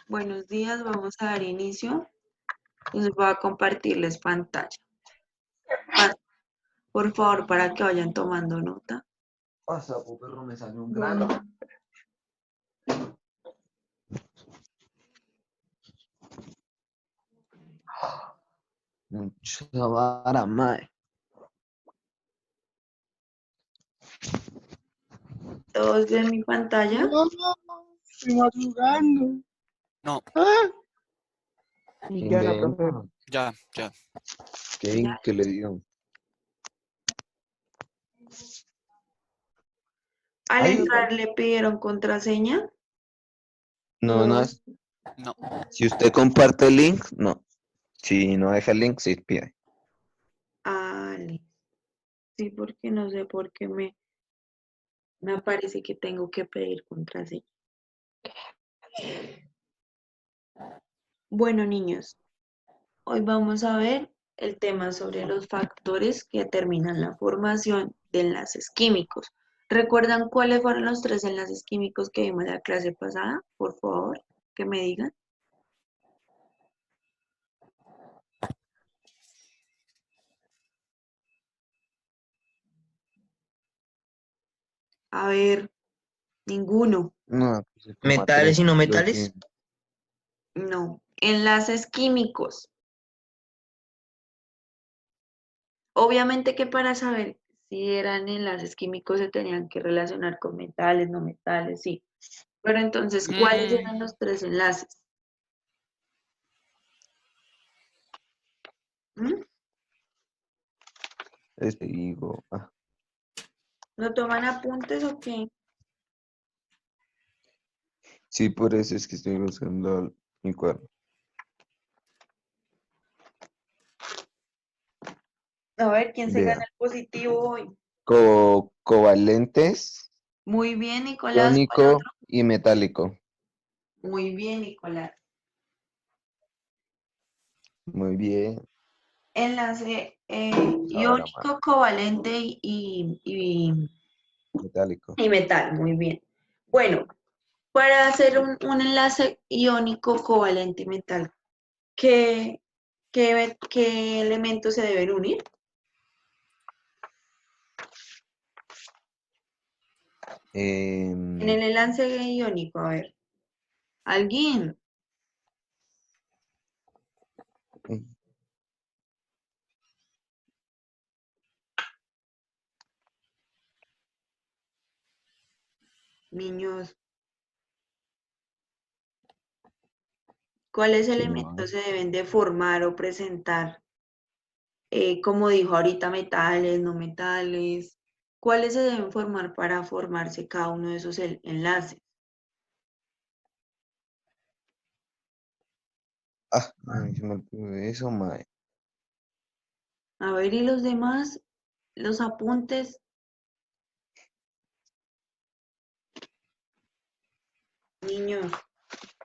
Buenos días, vamos a dar inicio. Les voy a compartirles pantalla. Por favor, para que vayan tomando nota. Pasa, perro, me salió un grano. Mucha vara, mae. ¿Todos ven mi pantalla? No, estoy madrugando. No, Y ya la Inventa. profe. ya. ¿Qué le dio? Al Ay. entrar le pidieron contraseña. No, no. No. Si usted comparte el link, no. Si no deja el link, sí pide. Sí, porque no sé por qué me aparece que tengo que pedir contraseña. Bueno, niños, hoy vamos a ver el tema sobre los factores que determinan la formación de enlaces químicos. ¿Recuerdan cuáles fueron los 3 enlaces químicos que vimos en la clase pasada? Por favor, que me digan. A ver, ninguno. No. ¿Metales y no metales? No. Enlaces químicos. Obviamente que para saber si eran enlaces químicos se tenían que relacionar con metales, no metales, sí. Pero entonces, ¿cuáles eran los 3 enlaces? ¿Mm? Digo, ¿No toman apuntes o qué? sí, por eso es que estoy buscando mi cuaderno. A ver, ¿quién se Vea. gana el positivo hoy? Covalentes, Muy bien, Nicolás. ¿Cuál iónico otro? y metálico. Muy bien, Nicolás. Muy bien. Enlace Ahora iónico, covalente metálico. y metal. Muy bien. Bueno, para hacer un enlace iónico, covalente y metal, ¿qué elementos se deben unir? En el enlace iónico, a ver. ¿Alguien? Niños. ¿Cuáles elementos se deben de formar o presentar? Como dijo ahorita, metales, no metales. ¿Cuáles se deben formar para formarse cada uno de esos enlaces? Ay, se me olvidó eso, mae. A ver, ¿y los demás? Los apuntes. Niños.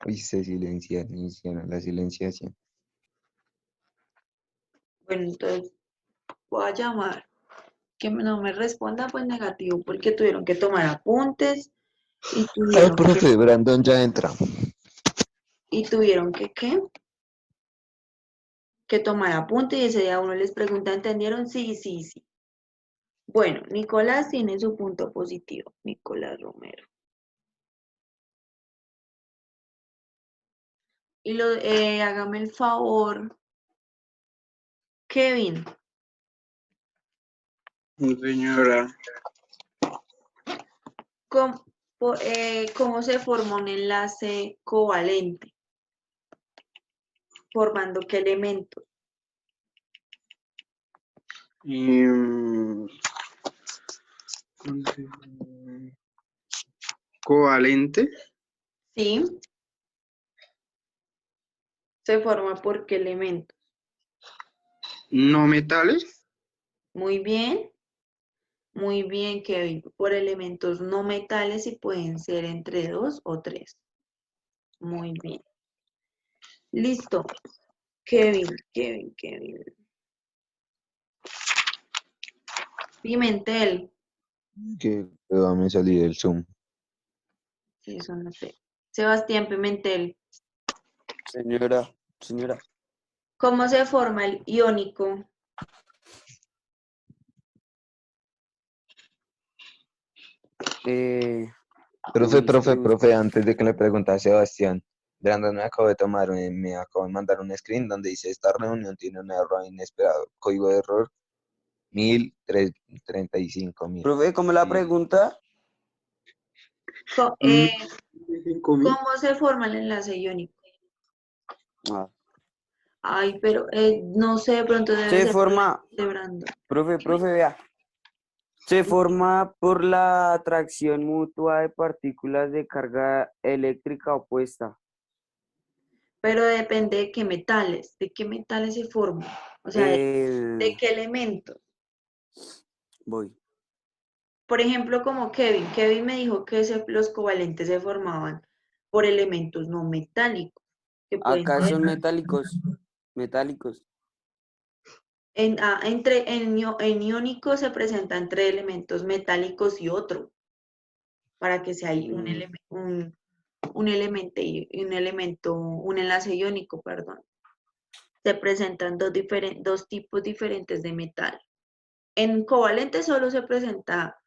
Uy, se silencia, la silenciación. Bueno, entonces voy a llamar. Que no me responda, pues negativo, porque tuvieron que tomar apuntes y Ay, tuvieron que, profe, Brandon ya entra. ¿qué? Que tomar apuntes y ese día uno les pregunta, ¿entendieron? Sí, sí, sí. Bueno, Nicolás tiene su punto positivo, Nicolás Romero. Y hágame el favor, Kevin. Señora. ¿Cómo se forma un enlace covalente? ¿Formando qué elemento? Covalente. Sí. ¿Se forma por qué elemento? No metales. Muy bien. Muy bien, Kevin. Por elementos no metales y pueden ser entre 2 o 3. Muy bien. Listo. Kevin. Pimentel. Que va a salir del Zoom. Eso no sé. Sebastián Pimentel. Señora. ¿Cómo se forma el iónico? Profe, antes de que le pregunte a Sebastián, Brandon me acabo de tomar, me acabo de mandar un screen donde dice, esta reunión tiene un error inesperado. Código de error 1035.000. Profe, ¿cómo la pregunta? Co- Mm, eh, ¿Cómo se forma el enlace iónico? Ah. Ay, pero no sé, de pronto debe Se ser forma, de Brandon. profe, vea. Se forma por la atracción mutua de partículas de carga eléctrica opuesta. Pero depende de qué metales se forman. O sea, de qué elementos. Voy. Por ejemplo, como Kevin. Kevin me dijo que los covalentes se formaban por elementos no metálicos, que pueden Acá ser son metálicos. en iónico se presenta entre elementos metálicos y otro, para que sea ahí un, Mm, un enlace iónico, perdón. Se presentan dos tipos diferentes de metal. En covalente solo se presenta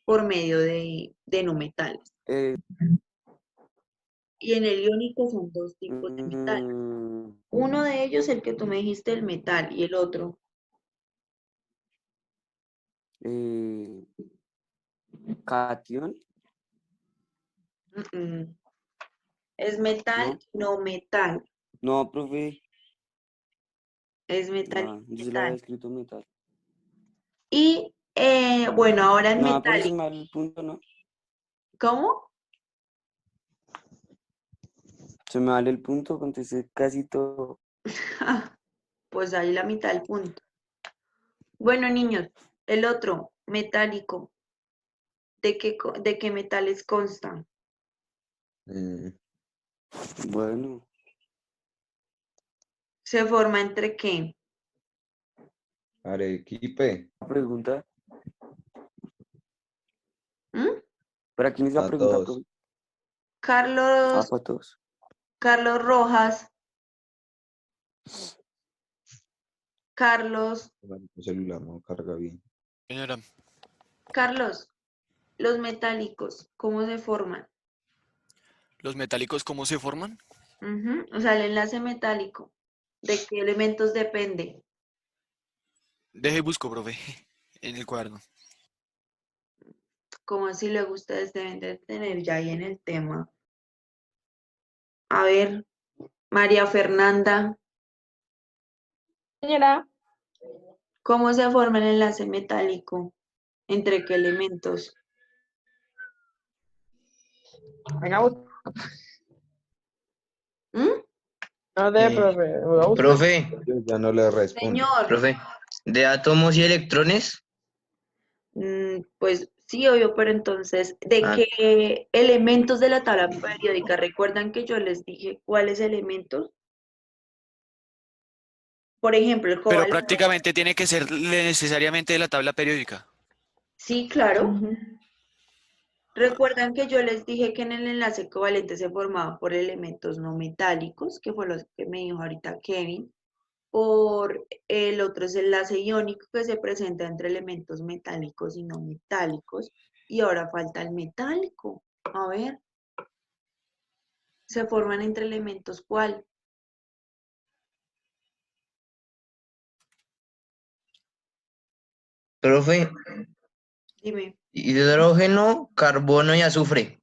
por medio de no metales. eh, Y en el iónico son dos tipos de metal. mm, Uno de ellos, el que tú me dijiste, el metal, y el otro, eh, Cation, mm, mm, es metal, ¿no? no metal. No, profe. Es metal Ah, y yo se la había metal. escrito metal. Y bueno, ahora el No, pero se me metálico. da el punto, ¿no? ¿Cómo? Se me vale el punto, contesté casi todo. Pues ahí la mitad del punto. Bueno, niños, el otro, metálico. De qué metales consta? Mm, Bueno, ¿Se forma entre qué? Arequipe, la pregunta. ¿Mm? ¿Para quién es la para pregunta, todos. profe? Ah, Carlos, para todos. Carlos Rojas, Carlos, El celular no carga bien. Señora, Carlos, los metálicos, ¿cómo se forman? ¿los metálicos cómo se forman? Ujú. O sea, el enlace metálico, ¿de qué elementos depende? Deje y busco, profe, en el cuaderno. Como así luego ustedes deben de tener ya ahí en el tema. A ver, María Fernanda, Señora, ¿cómo se forma el enlace metálico? ¿Entre qué elementos? venga, a buscar. ¿Mm? No de Eh, profe, voy a buscar. profe, Yo ya no le respondo. Señor, profe, de átomos y electrones. pues sí, obvio, pero entonces, ¿de Ah, qué elementos de la tabla periódica? ¿Recuerdan que yo les dije cuáles elementos? Por ejemplo, el Pero cobalto. prácticamente tiene que ser necesariamente de la tabla periódica. Sí, claro. Ujú. Recuerdan que yo les dije que en el enlace covalente se formaba por elementos no metálicos, que fue lo que me dijo ahorita Kevin. Por el otro es el enlace iónico que se presenta entre elementos metálicos y no metálicos. Y ahora falta el metálico. A ver, se forman entre elementos ¿cuál? profe, Dime. hidrógeno, carbono y azufre.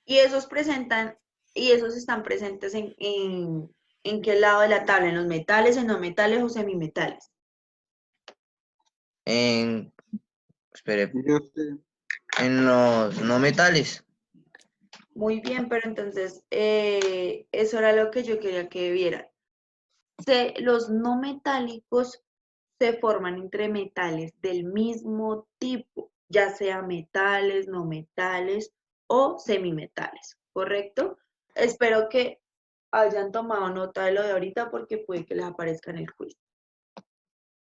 Y esos presentan, y esos están presentes en qué lado de la tabla, en los metales, en no metales o semimetales. En, espere, Yo sé. en los no metales. Muy bien, pero entonces eso era lo que yo quería que vieran. Los no metálicos se forman entre metales del mismo tipo, ya sea metales, no metales o semimetales, ¿correcto? Espero que hayan tomado nota de lo de ahorita porque puede que les aparezca en el quiz.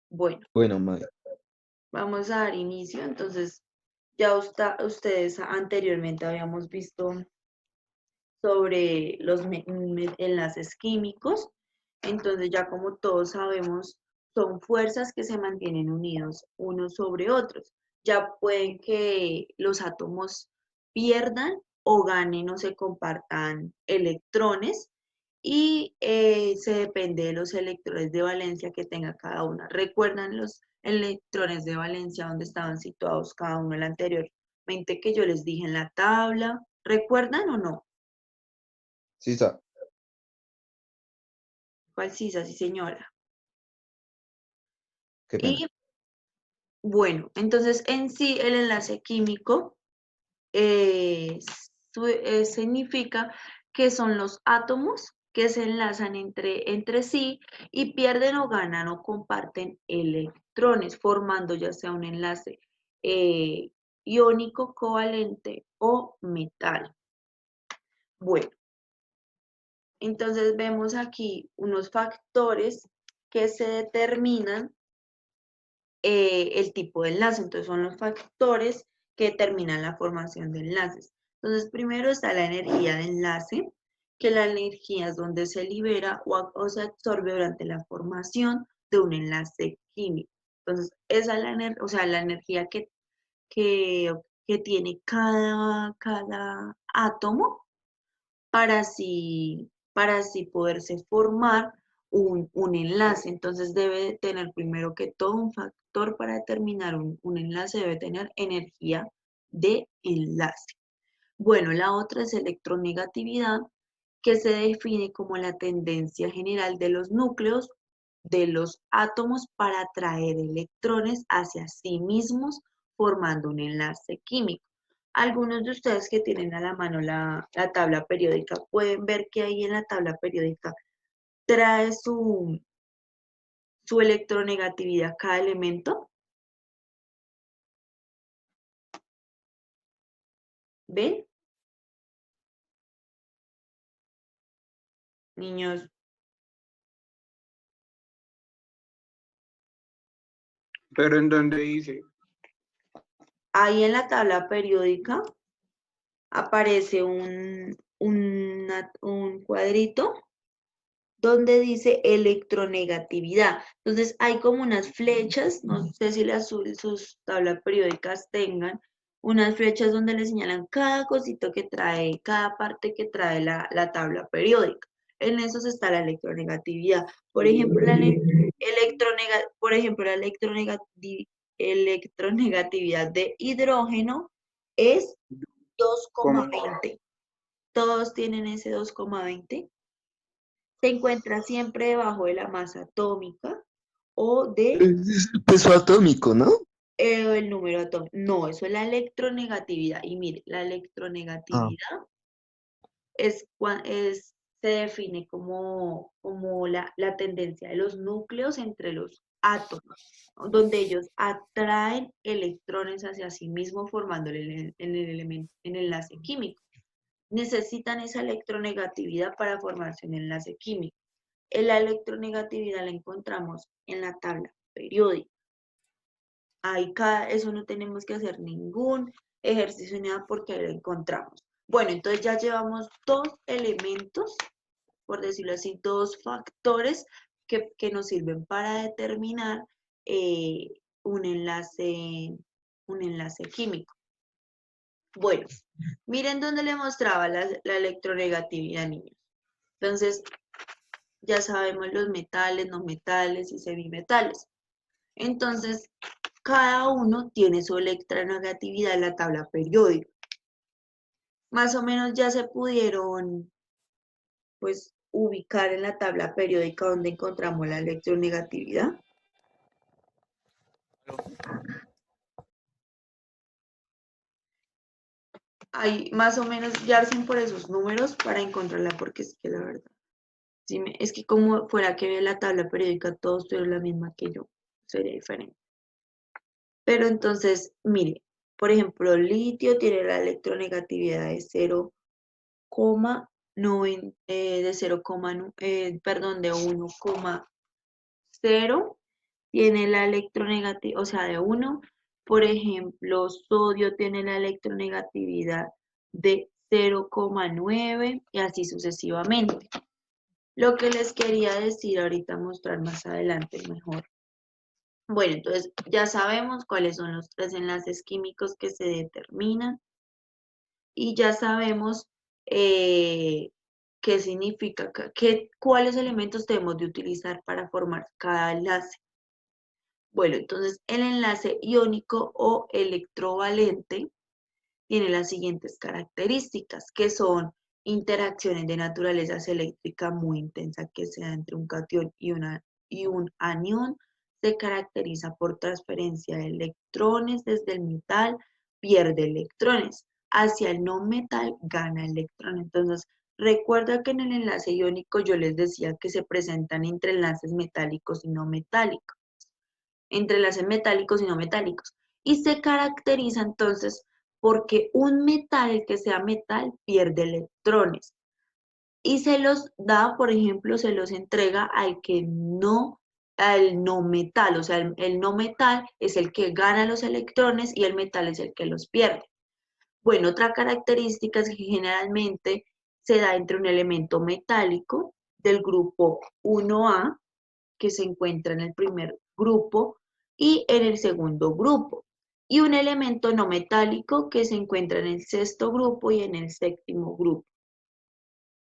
Bueno, Bueno, madre. vamos a dar inicio. Entonces, ya ustedes anteriormente habíamos visto sobre los enlaces químicos. Entonces ya como todos sabemos, son fuerzas que se mantienen unidos unos sobre otros. Ya pueden que los átomos pierdan o ganen o se compartan electrones y se depende de los electrones de valencia que tenga cada una. ¿Recuerdan los electrones de valencia donde estaban situados cada uno el anteriormente que yo les dije en la tabla? ¿Recuerdan o no? Sí, ¿Cuál sí, sí, señora? qué pena. Y bueno, entonces en sí el enlace químico significa que son los átomos que se enlazan entre sí y pierden o ganan o comparten electrones, formando ya sea un enlace iónico, covalente o metal. Bueno, entonces vemos aquí unos factores que se determinan el tipo de enlace. Entonces son los factores que determinan la formación de enlaces. Entonces primero está la energía de enlace, que la energía es donde se libera o se absorbe durante la formación de un enlace químico. Entonces esa es la energía que tiene cada átomo para así poderse formar un enlace. Entonces debe tener primero que todo un factor para determinar un enlace, debe tener energía de enlace. Bueno, la otra es electronegatividad, que se define como la tendencia general de los núcleos de los átomos para atraer electrones hacia sí mismos, formando un enlace químico. Algunos de ustedes que tienen a la mano la tabla periódica pueden ver que ahí en la tabla periódica trae su electronegatividad cada elemento. ¿Ven? Niños, Pero en donde dice, ahí en la tabla periódica aparece un cuadrito donde dice electronegatividad. Entonces hay como unas flechas, no sé si sus tablas periódicas tengan, unas flechas donde le señalan cada cosito que trae, cada parte que trae la tabla periódica. En esos está la electronegatividad. Por ejemplo, electronegatividad de hidrógeno es 2,20. Todos tienen ese 2,20. Se encuentra siempre debajo de la masa atómica o de Es el peso atómico, ¿no? el número atómico. No, eso es la electronegatividad. Y mire, la electronegatividad se define como la tendencia de los núcleos entre los átomos, donde ellos atraen electrones hacia sí mismos formando el enlace químico. Necesitan esa electronegatividad para formarse un enlace químico. La electronegatividad la encontramos en la tabla periódica. Ahí eso no tenemos que hacer ningún ejercicio ni nada porque ahí lo encontramos. Bueno, entonces ya llevamos dos elementos, por decirlo así, dos factores que nos sirven para determinar un enlace químico. Bueno, miren dónde le mostraba la electronegatividad, niños. Entonces, ya sabemos los metales, no metales y semimetales. Entonces, cada uno tiene su electronegatividad en la tabla periódica. Más o menos ya se pudieron, pues, ubicar en la tabla periódica donde encontramos la electronegatividad. Ahí más o menos guiarse por esos números para encontrarla, porque es que la verdad, es que como fuera que ve la tabla periódica, todos tuvieron la misma que yo, sería diferente. Pero entonces, mire, por ejemplo, litio tiene la electronegatividad de 0,9, de 1,0, tiene la electronegatividad, o sea, de 1. Por ejemplo, sodio tiene la electronegatividad de 0,9 y así sucesivamente. Lo que les quería decir ahorita, mostrar más adelante mejor. Bueno, entonces ya sabemos cuáles son los 3 enlaces químicos que se determinan y ya sabemos qué significa, cuáles elementos debemos de utilizar para formar cada enlace. Bueno, entonces el enlace iónico o electrovalente tiene las siguientes características, que son interacciones de naturaleza eléctrica muy intensa que se da entre un catión y un anión. Se caracteriza por transferencia de electrones desde el metal, pierde electrones. Hacia el no metal gana electrones. Entonces, recuerda que en el enlace iónico yo les decía que se presentan entre enlaces metálicos y no metálicos. Entre enlaces metálicos y no metálicos. Y se caracteriza entonces porque un metal, el que sea metal, pierde electrones. Y se los da, por ejemplo, se los entrega al no metal. O sea, el no metal es el que gana los electrones y el metal es el que los pierde. Bueno, otra característica es que generalmente se da entre un elemento metálico del grupo 1A, que se encuentra en el primer grupo, y en el segundo grupo, y un elemento no metálico que se encuentra en el sexto grupo y en el séptimo grupo.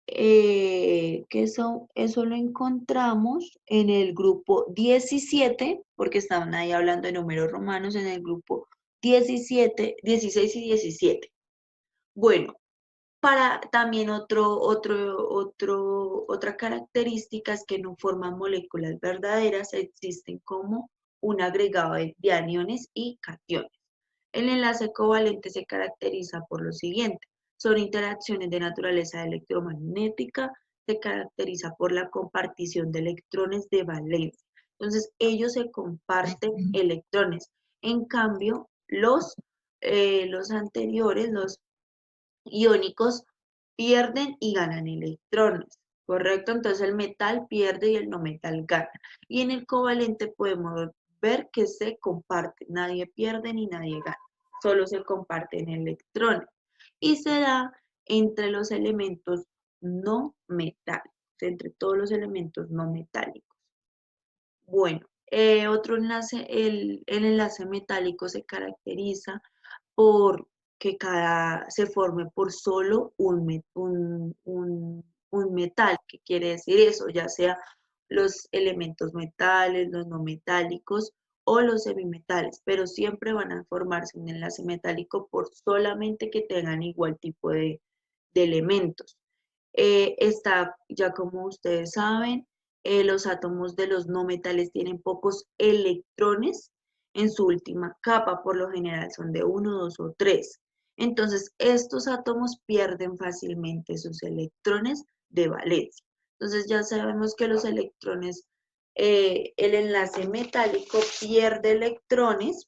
Eso lo encontramos en el grupo 17, porque estaban ahí hablando de números romanos, en el grupo 17, 16 y 17. Bueno, para también otra característica es que no forman moléculas verdaderas, existen como un agregado de aniones y cationes. El enlace covalente se caracteriza por lo siguiente: son interacciones de naturaleza electromagnética, se caracteriza por la compartición de electrones de valencia. Entonces, ellos se comparten electrones. En cambio, los anteriores, los iónicos, pierden y ganan electrones, ¿correcto? Entonces el metal pierde y el no metal gana. Y en el covalente podemos ver que se comparten, nadie pierde ni nadie gana, solo se comparten electrones. Y se da entre los elementos no metálicos, entre todos los elementos no metálicos. Bueno, otro enlace, el enlace metálico se caracteriza por que se forme por solo un metal. ¿Qué quiere decir eso? Ya sea los elementos metales, los no metálicos o los semimetales, pero siempre van a formarse un enlace metálico por solamente que tengan igual tipo de elementos. Está, ya como ustedes saben, los átomos de los no metales tienen pocos electrones en su última capa, por lo general son de 1, 2 o 3. Entonces, estos átomos pierden fácilmente sus electrones de valencia. Entonces, ya sabemos que los electrones, el enlace metálico pierde electrones,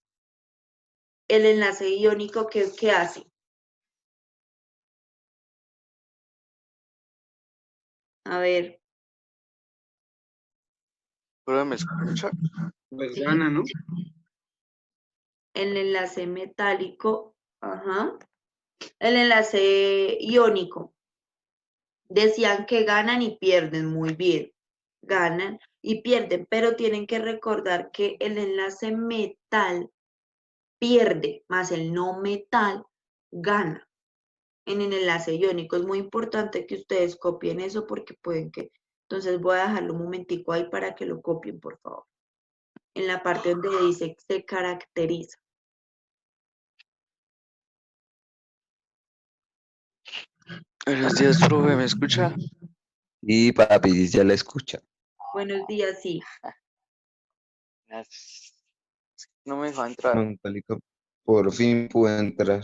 el enlace iónico, ¿qué hace? A ver, ¿Pero me escucha? Pues sí, gana, ¿no? el enlace metálico, ajá, el enlace iónico. Decían que ganan y pierden, muy bien, ganan y pierden, pero tienen que recordar que el enlace metal pierde, más el no metal gana en el enlace iónico. Es muy importante que ustedes copien eso porque pueden que... Entonces voy a dejarlo un momentico ahí para que lo copien, por favor. En la parte donde dice se caracteriza. Buenos días, profe, ¿me escucha? Y papi, ya la escucha. Buenos días, sí. Gracias. No me dejó entrar. Angélica, por fin pude entrar.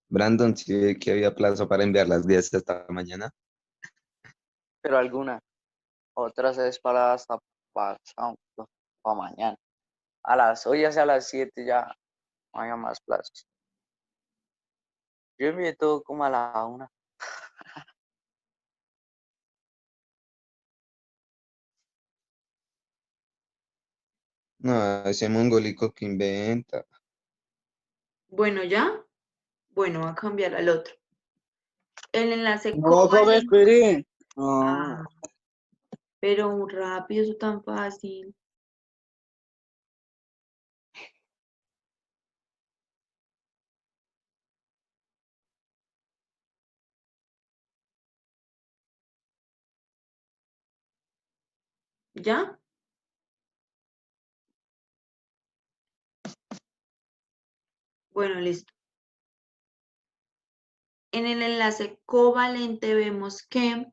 Brandon, sí ve que había plazo para enviar las 10 esta mañana. Pero alguna. Otras es para hasta pasado, para mañana. Hoy hacia las 7 ya no haya más plazos. Yo envié todo como a la 1. No, ese mongólico que inventa. Bueno, ¿ya? Bueno, va a cambiar al otro. El enlace No, profe, covalente. espere. No. Ah, pero rápido, eso tan fácil. ¿Ya? Bueno, listo. En el enlace covalente vemos que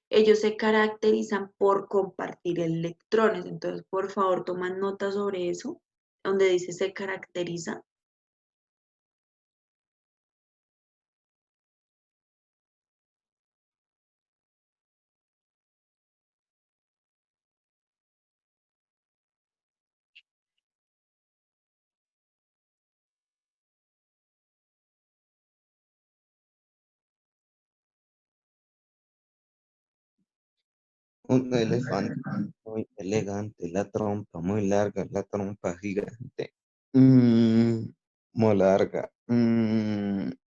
ellos se caracterizan por compartir electrones. Entonces, por favor, toman nota sobre eso, donde dice se caracteriza. Un elefante muy elegante, la trompa muy larga, la trompa gigante. Muy larga,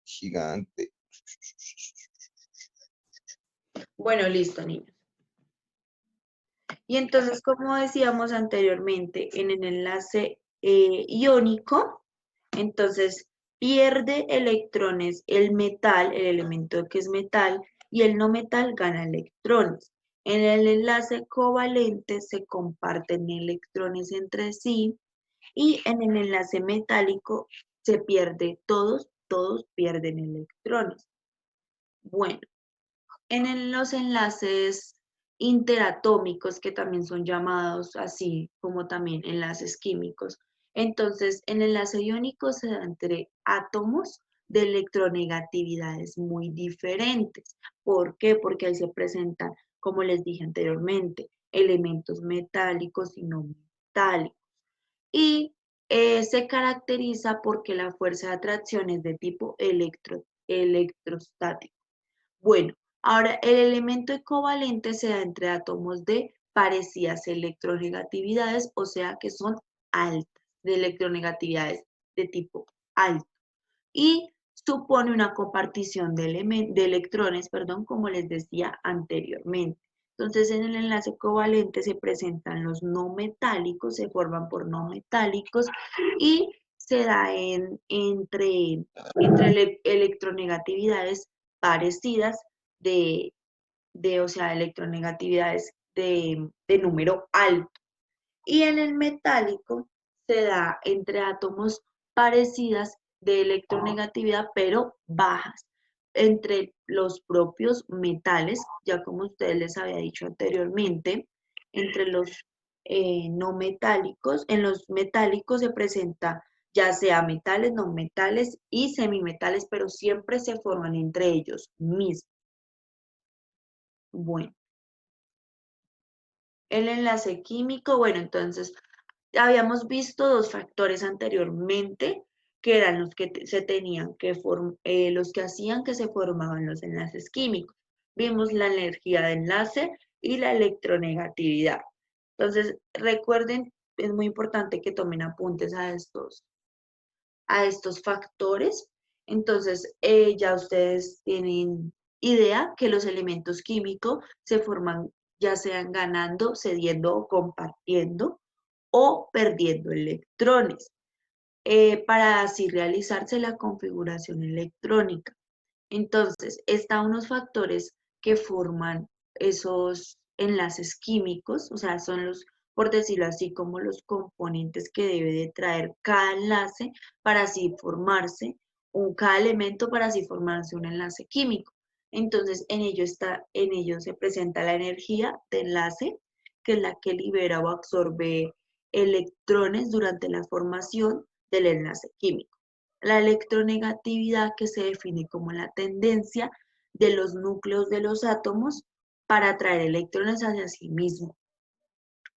gigante. Bueno, listo, niños. Y entonces, como decíamos anteriormente, en el enlace iónico, entonces pierde electrones el metal, el elemento que es metal, y el no metal gana electrones. En el enlace covalente se comparten electrones entre sí, y en el enlace metálico se pierde, todos pierden electrones. Bueno, los enlaces interatómicos, que también son llamados así como también enlaces químicos. Entonces, en el enlace iónico se da entre átomos de electronegatividades muy diferentes. ¿Por qué? Porque ahí se presentan, como les dije anteriormente, elementos metálicos y no metálicos. Y se caracteriza porque la fuerza de atracción es de tipo electrostático. Bueno, ahora el elemento covalente se da entre átomos de parecidas electronegatividades, o sea que son altas, de electronegatividades de tipo alto. Y supone una compartición de, electrones, perdón, como les decía anteriormente. Entonces, en el enlace covalente se presentan los no metálicos, se forman por no metálicos y se da entre electronegatividades parecidas o sea, electronegatividades de número alto. Y en el metálico se da entre átomos parecidas de electronegatividad, pero bajas. Entre los propios metales, ya como ustedes les había dicho anteriormente, entre los no metálicos, en los metálicos se presenta ya sea metales, no metales y semimetales, pero siempre se forman entre ellos mismos. Bueno, el enlace químico, bueno, entonces habíamos visto dos factores anteriormente que eran los que se tenían que los que hacían que se formaban los enlaces químicos. Vimos la energía de enlace y la electronegatividad. Entonces, recuerden, es muy importante que tomen apuntes a estos factores. Entonces, ya ustedes tienen idea que los elementos químicos se forman ya sean ganando, cediendo o compartiendo o perdiendo electrones para así realizarse la configuración electrónica. Entonces, están unos factores que forman esos enlaces químicos, o sea, son los, por decirlo así, como los componentes que debe de traer cada enlace para así formarse, cada elemento para así formarse un enlace químico. Entonces, en ello se presenta la energía de enlace, que es la que libera o absorbe electrones durante la formación del enlace químico. La electronegatividad, que se define como la tendencia de los núcleos de los átomos para atraer electrones hacia sí mismos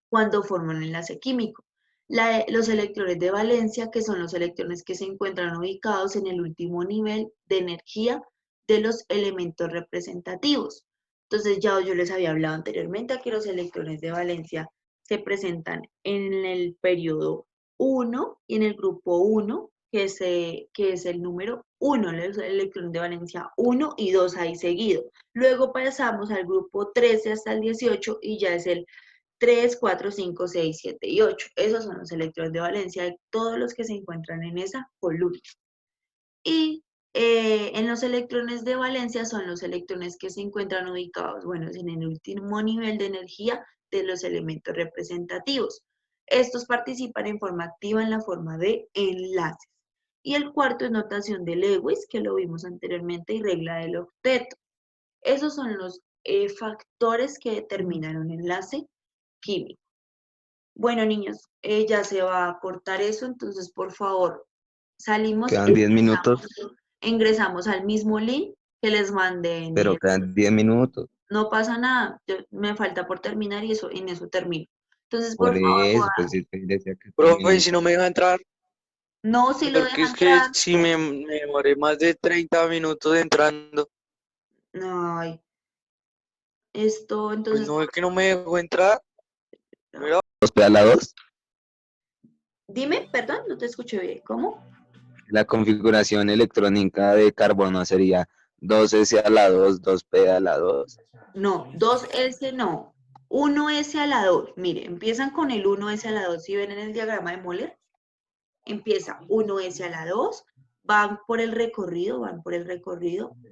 cuando forman un enlace químico. Los electrones de valencia, que son los electrones que se encuentran ubicados en el último nivel de energía de los elementos representativos. Entonces ya yo les había hablado anteriormente que los electrones de valencia se presentan en el periodo 1 y en el grupo 1, que es el número 1, los electrones de valencia 1 y 2 ahí seguido. Luego pasamos al grupo 13 hasta el 18 y ya es el 3, 4, 5, 6, 7 y 8. Esos son los electrones de valencia de todos los que se encuentran en esa columna. Y en los electrones de valencia son los electrones que se encuentran ubicados, bueno, en el último nivel de energía de los elementos representativos. Estos participan en forma activa en la forma de enlaces. Y el cuarto es notación de Lewis, que lo vimos anteriormente, y regla del octeto. Esos son los factores que determinan un enlace químico. Bueno, niños, ya se va a cortar eso, entonces por favor, salimos Quedan 10 minutos, ingresamos al mismo link que les mandé pero quedan 10 minutos. no pasa nada, me falta por terminar y eso, en eso termino. Entonces, Por por favor, eso, pues sí, te decía que Profe, ¿y si no me deja entrar? no, si lo Porque dejan es que entrar, si me demoré más de 30 minutos entrando, ay, esto, pues entonces, no es que no me dejó entrar. Mira, ¿Dos pedalados? dime, perdón, no te escuché bien, ¿cómo? La configuración electrónica de carbono sería 2s a la 2, 2p a la 2. No, 2S no, 1S a la 2, mire, empiezan con el 1S a la 2, si ven en el diagrama de Moller, empieza 1S a la 2, van por el recorrido,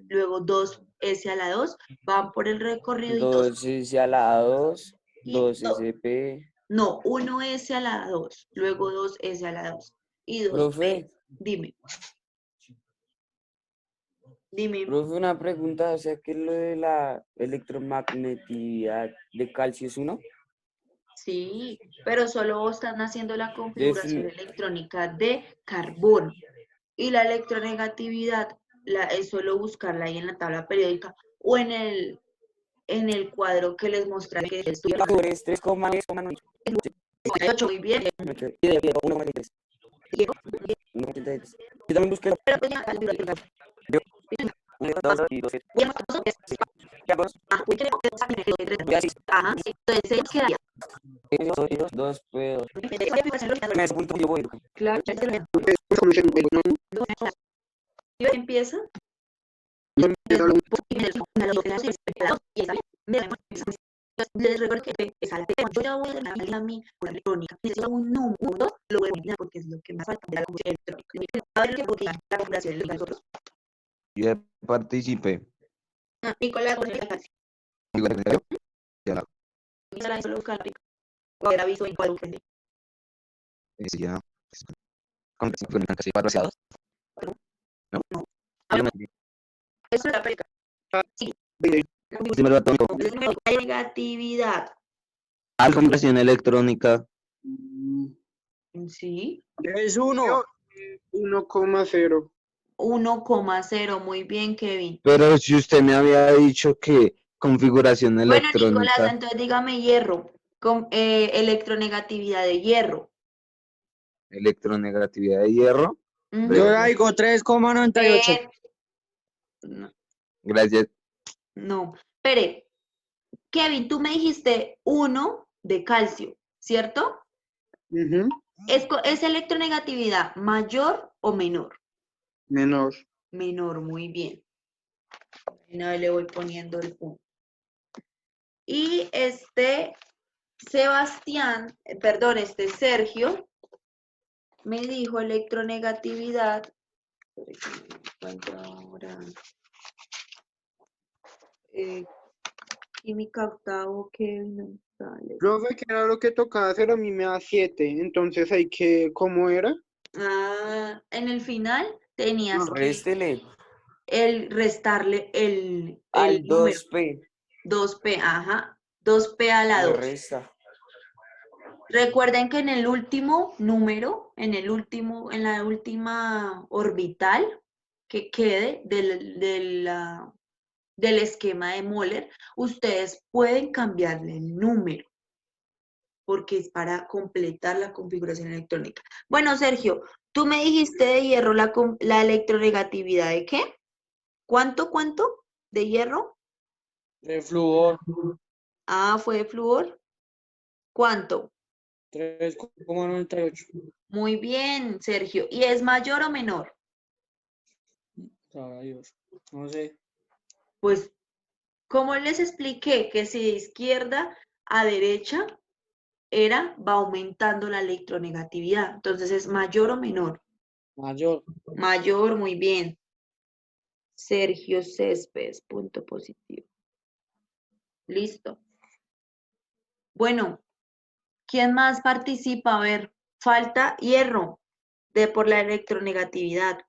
luego 2S a la 2, van por el recorrido y 2, 2S a la 2, y 2SP. no, 1S a la 2, luego 2S a la 2 y 2P. Profe, Dime, profe, una pregunta, o sea que lo de la electromagnetividad de calcio es 1. sí, pero solo están haciendo la configuración electrónica de carbono. Y la electronegatividad es solo buscarla ahí en la tabla periódica o en el cuadro que les mostré que estudié. Factores 3,9. 8, muy bien. Yo también busqué Pero pues ya, 2 y 2. ajá, entonces quedaría. 2 pedos. En ese punto yo voy. Claro, ya se lo ¿Y empieza? Les recuerdo que yo ya voy a dar a mi electrónica. Necesito un número, lo voy a eliminar porque es lo que más falta de la configuración electrónica. A ver qué porque la configuración de nosotros. Yo ya participé. Nicolás, aviso en cuadro. Sí, ya. ¿Con qué se encuentran casi parciados? ¿No? No. Yo me metí. Eso es la perica. Sí. Número atómico. Negatividad. Alfa impresión electrónica. Sí. es 1. 1,0. 1,0. Muy bien, Kevin. Pero si usted me había dicho que configuración Bueno, Nicolás, electrónica. entonces dígame hierro. Con electronegatividad de hierro. Electronegatividad de hierro. Ujú. Yo digo 3,98. No, Gracias. no. Espere. Kevin, tú me dijiste 1 de calcio, ¿cierto? Ujú. ¿Es electronegatividad mayor o menor? Menor. Menor, muy bien. Ahí le voy poniendo el punto. Y Sebastián, perdón, Sergio, me dijo electronegatividad. Encuentro ahora. Química octavo, Kevin González. Profe, que era lo que tocaba hacer, a mí me da 7. Entonces hay que, ¿cómo era? Ah, en el final tenías que Réstele restarle el al número. 2P. 2P, ajá. 2P a la Le 2. resta. Recuerden que en el último número, en la última orbital que quede del esquema de Moller, ustedes pueden cambiarle el número, porque es para completar la configuración electrónica. Bueno, Sergio, tú me dijiste de hierro la electronegatividad ¿de qué? ¿Cuánto de hierro? De flúor. Ah, fue de flúor. ¿Cuánto? 3,98. Muy bien, Sergio. ¿Y es mayor o menor? Sabrá Dios. No sé. Pues, como les expliqué que si de izquierda a derecha va aumentando la electronegatividad. Entonces, ¿es mayor o menor? Mayor. Mayor, muy bien. Sergio Céspedes, punto positivo. Listo. Bueno, ¿quién más participa? A ver, falta hierro por la electronegatividad.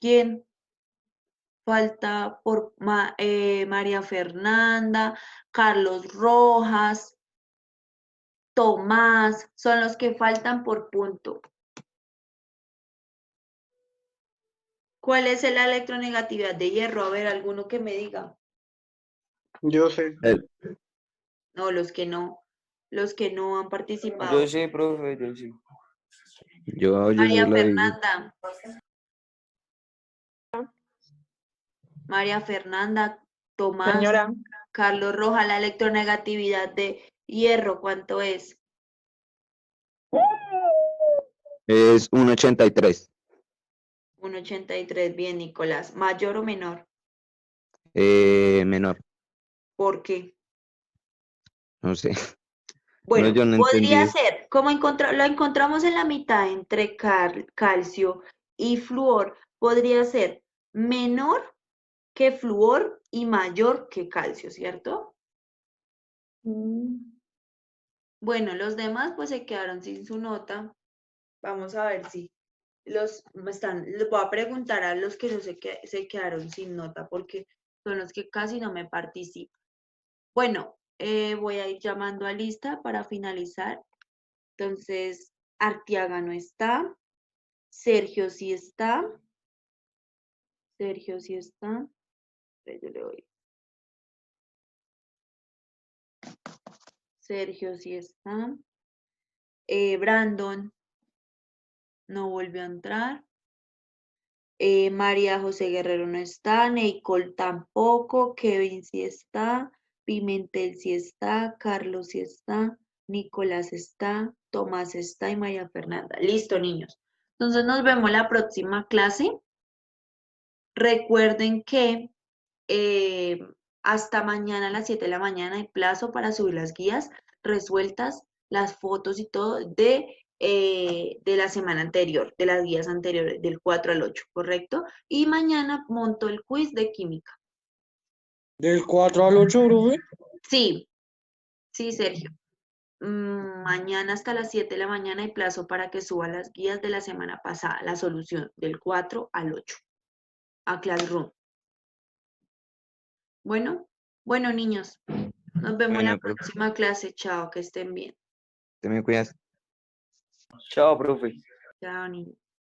¿Quién? Falta por María Fernanda, Carlos Rojas, Tomás, son los que faltan por punto. ¿Cuál es la electronegatividad de hierro? A ver, alguno que me diga. Yo sé. No, los que no han participado. Yo sí, profe, yo sí. Yo María se lo digo. Fernanda. María Fernanda, Tomás, Señora, Carlos Rojas, la electronegatividad de hierro, ¿cuánto es? Es 1,83. 1,83. Bien, Nicolás. ¿Mayor o menor? Menor. ¿Por qué? No sé. Bueno, Yo no podría entendí. ser, como lo encontramos en la mitad entre calcio y flúor, podría ser menor que flúor y mayor que calcio, ¿cierto? Bueno, los demás pues se quedaron sin su nota. Vamos a ver si les voy a preguntar a los que no se quedaron sin nota porque son los que casi no me participan. Bueno, voy a ir llamando a lista para finalizar. Entonces, Artiaga no está. Sergio sí está. Sergio sí está. Yo le doy. Sergio sí está. Brandon no volvió a entrar. María José Guerrero no está. Nicole tampoco. Kevin sí está. Pimentel sí está. Carlos sí está. Nicolás está. Tomás está y María Fernanda. Listo, niños. Entonces nos vemos la próxima clase. Recuerden que hasta mañana a las 7 de la mañana hay plazo para subir las guías resueltas, las fotos y todo de la semana anterior, de las guías anteriores, del 4 al 8, ¿correcto? Y mañana monto el quiz de química. ¿Del 4 al 8, profe? Sí, sí, Sergio. Mañana hasta las 7 de la mañana hay plazo para que suba las guías de la semana pasada, la solución del 4 al 8 a Classroom. Bueno, niños, nos vemos en la Bueno, profe, próxima clase. Chao, que estén bien. te me cuidas. Chao, profe. Chao, niños.